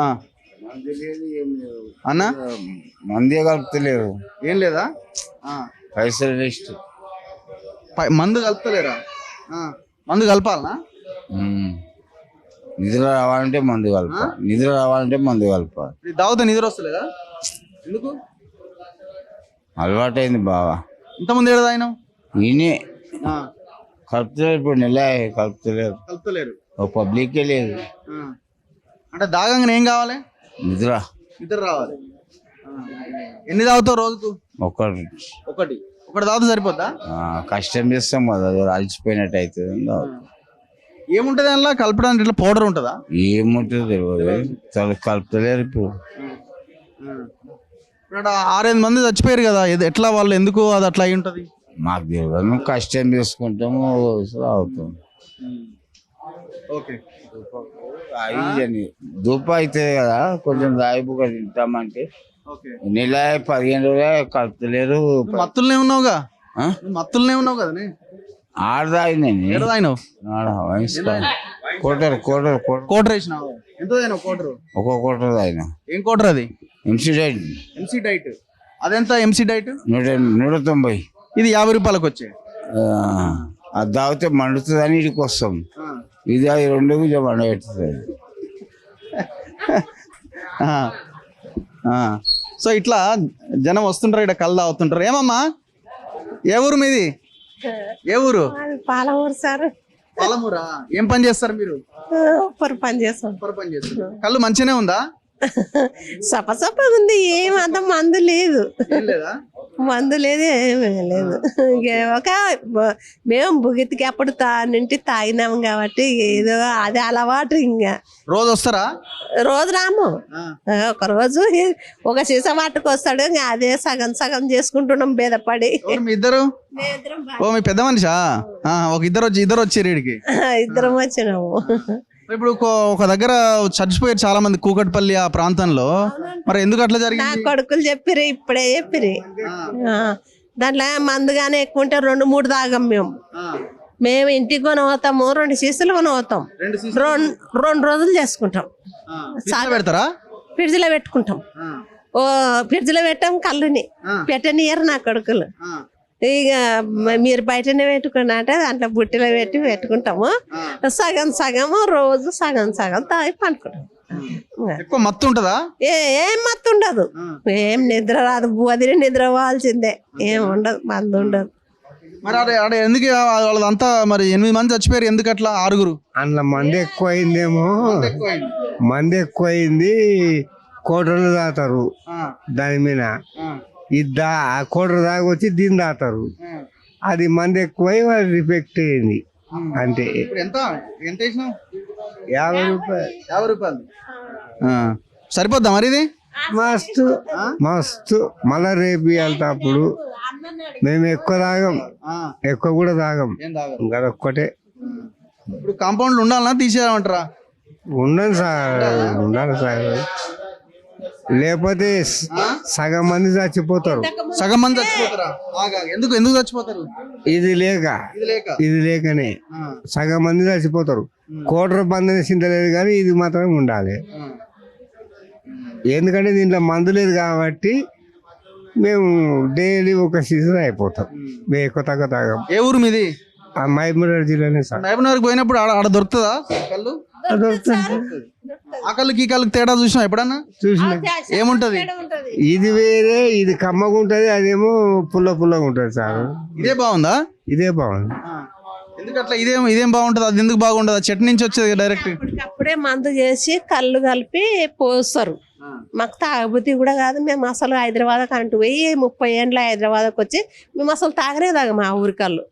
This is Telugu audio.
ఆ, అన్నా మందే కలుపుతలేరు. ఏం లేదా? ఆ, పైసలు వేస్ట్. మందు కలుపుతలేరా? ఆ, మందు కలపాలనా? నిధులు రావాలంటే మందు కలప, నిధులు రావాలంటే మందు కలప. ఇది తాగితే నిద్ర వస్తలేదా? ఎందుకు? అలవాటైంది బాగా. ఇంతకుముందు ఏడు తాగినావు? ఈయనే ఆ, కలుపుతలేరు. ఇప్పుడు నెల కలుపుతలేరు. కలుపుతలేరు. ఓ పబ్లికే లేదు. ఆ, అంటే దాగంగానే ఏం కావాలి? నిద్ర నిద్ర రావాలి. ఆ, ఎన్ని తాగుతావు రోజుకు? ఒకటి ఒకటి ఒకటి తాగితే సరిపోద్దా? కష్టం చేస్తాం కదా, అలసిపోయినట్టు అవుతుంది. ఏముంటది అందులో కలపడానికి? ఇట్లా పౌడర్ ఉంటుందా? ఏముంటుంది తెలియదు, కలుపుతలేరు ఇప్పుడు. ఇప్పుడు 6-8 మంది చచ్చిపోయారు కదా, ఎట్లా వాళ్ళు ఎందుకు అది అట్లా అయి ఉంటది? మాకు తెలియదు. మేము కష్టం చేసుకుంటాము, అవుతాం. ఓకే. ధూప అవుతుంది కదా, కొంచెం దాయిపుగా తింటామంటే ఓకే. నెల 15 రోజులు కలుపుతలేరు. మత్తులనే ఉన్నావుగా? మత్తులనే ఉన్నావు కదా? ఆడదాయినండి. ఎక్కడ తాగినావు? కోటర్ కోటర్ కోటర్ వేసినావు? ఎంత తాగినావు కోటరు? ఒక్కో కోటర్ తాగిన. ఏం కోటర్ అది? MC diet. MC diet. అదెంత ఎంసీ డైట్? 190. ఇది 50 రూపాయలకు వచ్చే. అది తాగితే మండుతుంది అని ఇడికి వస్తాం. ఇది అది 2 మండ పెడుతుంది. సో ఇట్లా జనం వస్తుంటారు, ఇక్కడ కళ్ళు తాగుతుంటారు. ఏమమ్మా, ఏ ఊరు మీది? ఏ ఊరు? పాలమూరు సార్. పాలమూరా? ఏం పని చేస్తారు మీరు? పని చేస్తాం. పని చేస్తారు. కళ్ళు మంచిగానే ఉందా? సపసప ఉంది, ఏం అంత మందు లేదు. ఏం లేదా? మందు లేదు, ఏమీ లేదు. మేము బుగితికి అప్పుడు నుండి తాగినాము కాబట్టి ఏదో అది అలవాటు. ఇంకా రోజు వస్తారా? రోజు రాము, ఒక రోజు ఒక సీసా వాటికి వస్తాడు. ఇంకా అదే సగం సగం చేసుకుంటున్నాం బేదపడి. మీ ఇద్దరు? ఓ మీ పెద్ద మనిషా? ఒక ఇద్దరు వచ్చారు ఇడికి? ఇద్దరం వచ్చినాము. ఇప్పుడు ఒక దగ్గర చచ్చిపోయారు చాలా మంది, కూకట్పల్లి ఆ ప్రాంతంలో. మరి ఎందుకు అట్లా జరిగింది? నా కొడుకులు చెప్పిరి, ఇప్పుడే చెప్పిరి. దాంట్లో మందుగానే ఎక్కువ ఉంటే 2-3 తాగం మేము ఇంటికి కొని పోతాము, 2 సీసాలు కొని పోతాం. 2 రోజులు చేసుకుంటాం. పెడతారా? ఫ్రిడ్జ్ లో పెట్టుకుంటాం. ఫ్రిడ్జ్ లో పెట్టాం, కళ్ళుని పెట్టనియరు నా కొడుకులు. ఇక మీరు బయటనే పెట్టుకున్నట్టే దాంట్లో బుట్టిలో పెట్టుకుంటాము. సగం సగము రోజు సగం సగం తాగి పండుకుంటాం. ఎక్కువ మత్తు ఉంటదా? ఏం మత్తు ఉండదు, ఏం నిద్ర రాదు, వదిలి నిద్ర పోవాల్సిందే, ఏం ఉండదు, మందు ఉండదు. మరి అదే ఎందుకు వాళ్ళంతా మరి 8 మంది చచ్చిపోయారు, ఎందుకు అట్లా? 6 అందులో మంది ఎక్కువ అయిందేమో. మంది ఎక్కువ అయింది, కోటర్లు తాగుతారు. దాని మీద కోటర్ దాకా వచ్చి దీన్ని తాగుతారు. అది మంది ఎక్కువై వాళ్ళు రిఫెక్ట్ అయింది అంటే. ఎంత వేసినావు? 50 రూపాయలు. 50 రూపాయలు సరిపోద్దా మరి? ఇది మస్తు మస్తు. మళ్ళా రేపు వెళ్తా అప్పుడు మేము ఎక్కువ తాగం, ఎక్కువ కూడా తాగం. అదొక్కటే. ఇప్పుడు కాంపౌండ్లు ఉండాలన్నా తీసేయమంటారా? ఉండాలి సార్, ఉండాలి సార్. లేకపోతే సగం మంది చచ్చిపోతారు. సగం మంది చచ్చిపోతారా? ఎందుకు చచ్చిపోతారు? ఇది లేకనే సగం మంది చచ్చిపోతారు. కోటర్ మంది చింతలేదు కానీ ఇది మాత్రం ఉండాలి. ఎందుకంటే దీంట్లో మందు లేదు కాబట్టి మేము డైలీ ఒక సీజన్ అయిపోతాం. మేము ఎక్కువ తగ్గ తాగం. ఏ ఊరు మీది? మహబూబ్నగర్ జిల్లానే సార్. మహబూబ్నగర్ పోయినప్పుడు ఆడ దొరుకుతుందా కళ్ళు? ఆ కళ్ళకి ఈ కళ్ళకి తేడా చూసినా ఎప్పుడన్నా? చూసిన. ఏముంటది? ఇది వేరే, ఇది కమ్మగా ఉంటది, అదేమో పుల్లగా ఉంటది సార్. ఇదే బాగుందా? ఇదే బాగుంది. ఎందుకు అట్లా? ఇదేం బాగుంటది, అది ఎందుకు బాగుంటది? చెట్టు నుంచి వచ్చేది డైరెక్ట్. అప్పుడే మందు చేసి కళ్ళు కలిపి పోస్తారు. మాకు తాగబుద్ధి కూడా కాదు. మేము అసలు హైదరాబాద్ అంటూ పోయి 30 ఏళ్ళ హైదరాబాద్కి వచ్చి మేము అసలు తాగనే తాగ మా ఊరి కళ్ళు.